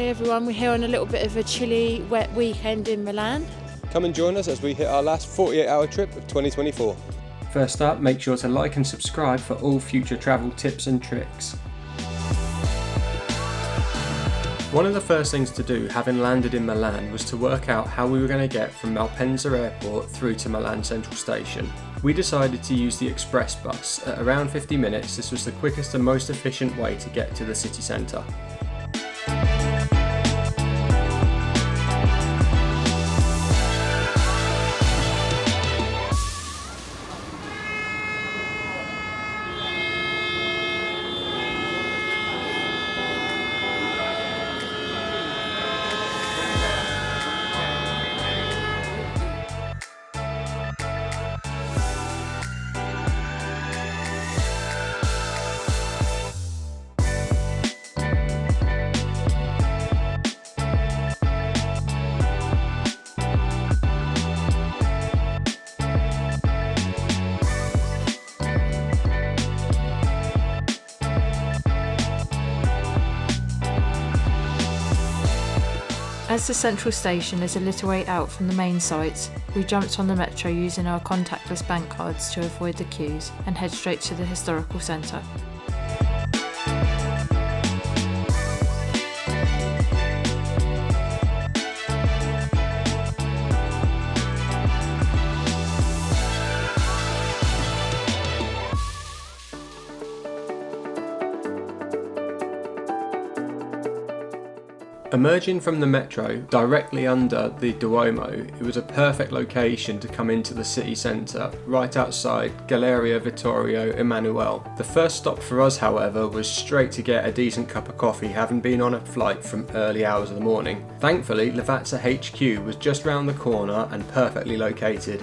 Hi everyone, we're here on a little bit of a chilly, wet weekend in Milan. Come and join us as we hit our last 48-hour trip of 2024. First up, make sure to like and subscribe for all future travel tips and tricks. One of the first things to do, having landed in Milan, was to work out how we were going to get from Malpensa Airport through to Milan Central Station. We decided to use the Express bus. At around 50 minutes, this was the quickest and most efficient way to get to the city centre. As the central station is a little way out from the main sites, we jumped on the metro using our contactless bank cards to avoid the queues and head straight to the historical centre. Emerging from the metro, directly under the Duomo, it was a perfect location to come into the city centre, right outside Galleria Vittorio Emanuele. The first stop for us, however, was straight to get a decent cup of coffee, having been on a flight from early hours of the morning. Thankfully, Lavazza HQ was just round the corner and perfectly located.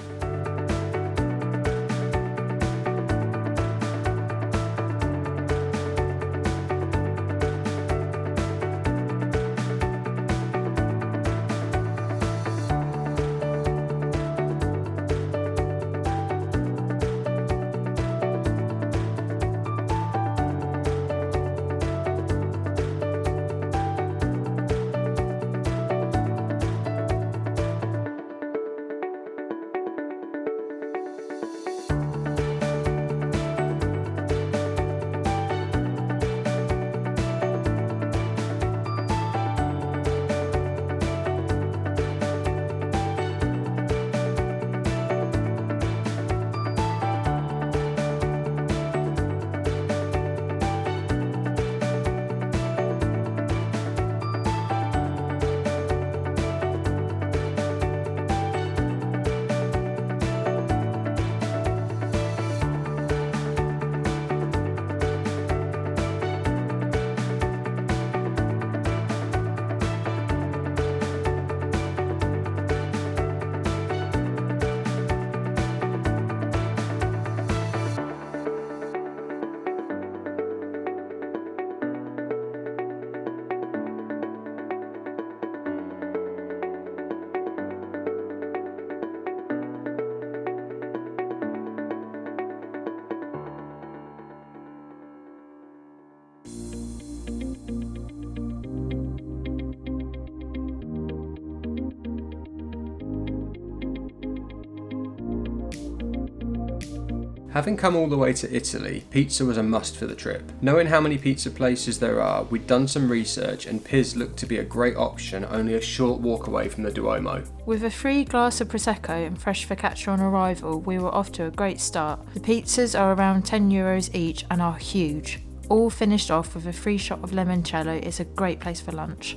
Having come all the way to Italy, pizza was a must for the trip. Knowing how many pizza places there are, we'd done some research and Piz looked to be a great option only a short walk away from the Duomo. With a free glass of Prosecco and fresh focaccia on arrival, we were off to a great start. The pizzas are around €10 each and are huge. All finished off with a free shot of limoncello. It's a great place for lunch.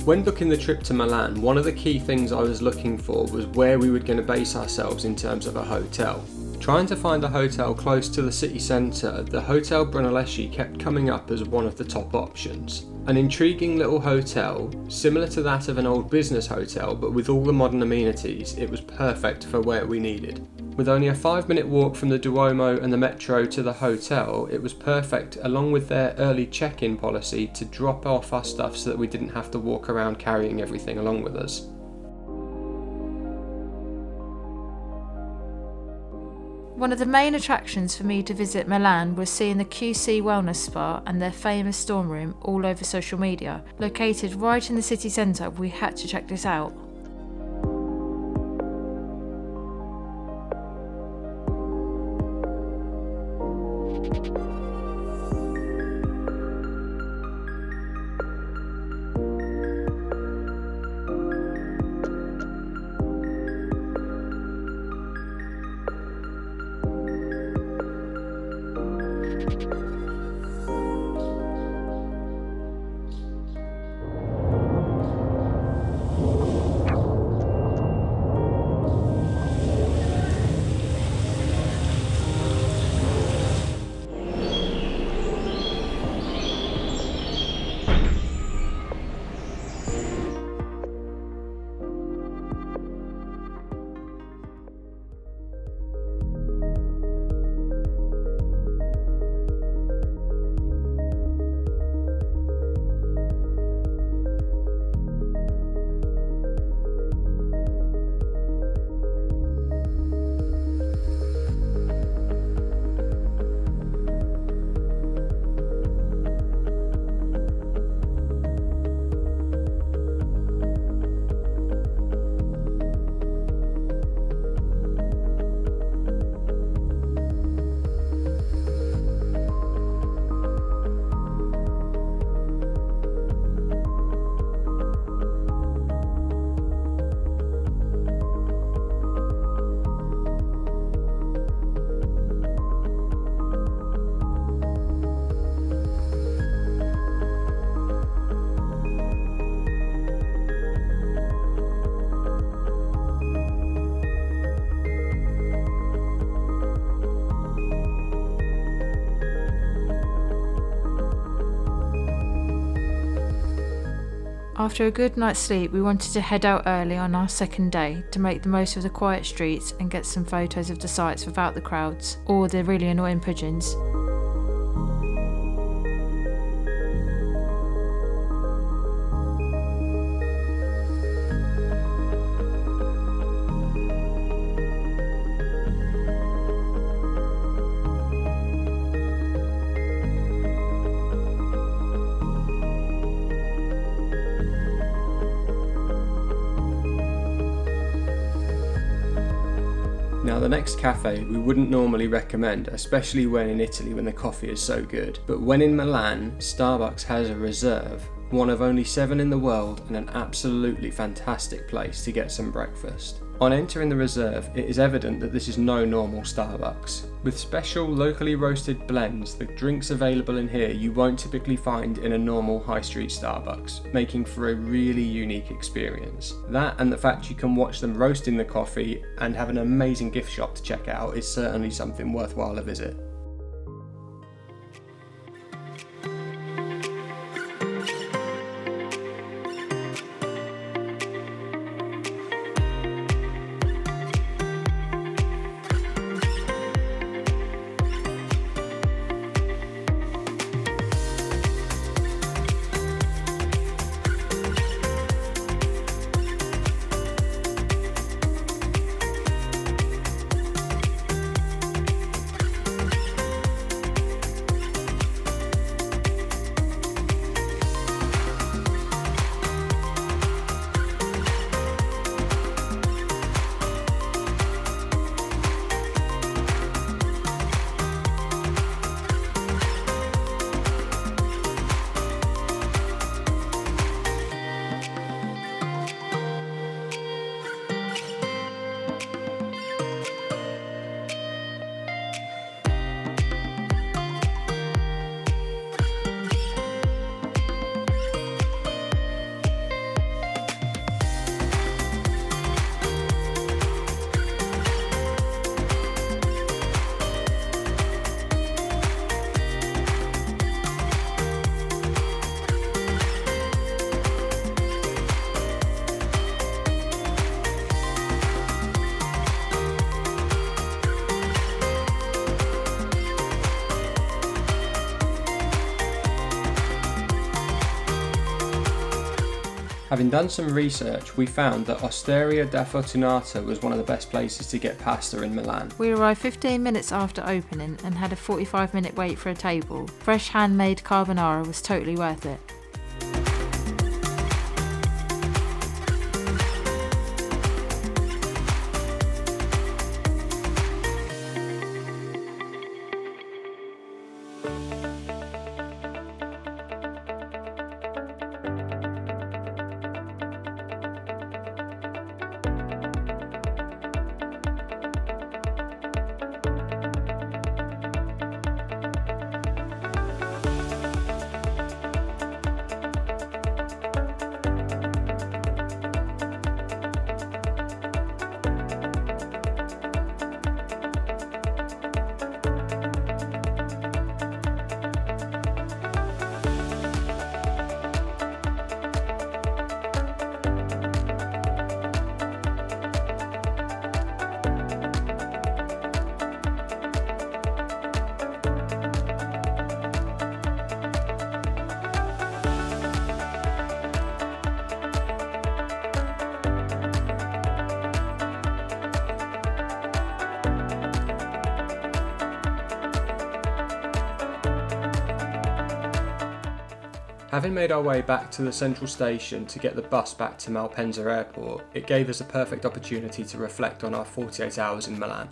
When booking the trip to Milan, one of the key things I was looking for was where we were going to base ourselves in terms of a hotel. Trying to find a hotel close to the city centre, the Hotel Brunelleschi kept coming up as one of the top options. An intriguing little hotel, similar to that of an old business hotel but with all the modern amenities, it was perfect for where we needed. With only a 5-minute walk from the Duomo and the metro to the hotel, it was perfect along with their early check-in policy to drop off our stuff so that we didn't have to walk around carrying everything along with us. One of the main attractions for me to visit Milan was seeing the QC Wellness Spa and their famous storm room all over social media. Located right in the city centre, we had to check this out. After a good night's sleep, we wanted to head out early on our second day to make the most of the quiet streets and get some photos of the sights without the crowds or the really annoying pigeons. Now the next cafe we wouldn't normally recommend, especially when in Italy when the coffee is so good, but when in Milan, Starbucks has a reserve, one of only 7 in the world and an absolutely fantastic place to get some breakfast. On entering the reserve, it is evident that this is no normal Starbucks. With special locally roasted blends, the drinks available in here you won't typically find in a normal high street Starbucks, making for a really unique experience. That and the fact you can watch them roasting the coffee and have an amazing gift shop to check out is certainly something worthwhile a visit. Having done some research, we found that Osteria da Fortunata was one of the best places to get pasta in Milan. We arrived 15 minutes after opening and had a 45-minute wait for a table. Fresh handmade carbonara was totally worth it. Having made our way back to the central station to get the bus back to Malpensa Airport, it gave us a perfect opportunity to reflect on our 48 hours in Milan.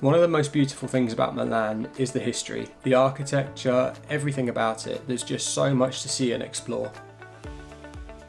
One of the most beautiful things about Milan is the history, the architecture, everything about it. There's just so much to see and explore.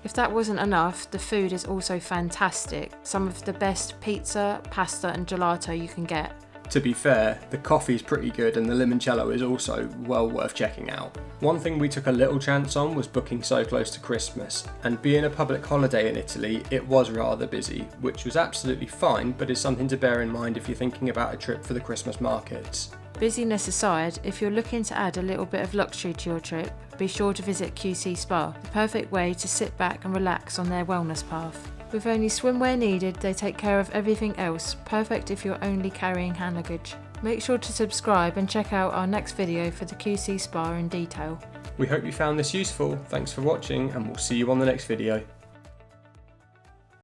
If that wasn't enough, the food is also fantastic. Some of the best pizza, pasta and gelato you can get. To be fair, the coffee is pretty good and the limoncello is also well worth checking out. One thing we took a little chance on was booking so close to Christmas, and being a public holiday in Italy, it was rather busy, which was absolutely fine, but is something to bear in mind if you're thinking about a trip for the Christmas markets. Busyness aside, if you're looking to add a little bit of luxury to your trip, be sure to visit QC Spa, the perfect way to sit back and relax on their wellness path. With only swimwear needed, they take care of everything else, perfect if you're only carrying hand luggage. Make sure to subscribe and check out our next video for the QC Spa in detail. We hope you found this useful, thanks for watching and we'll see you on the next video.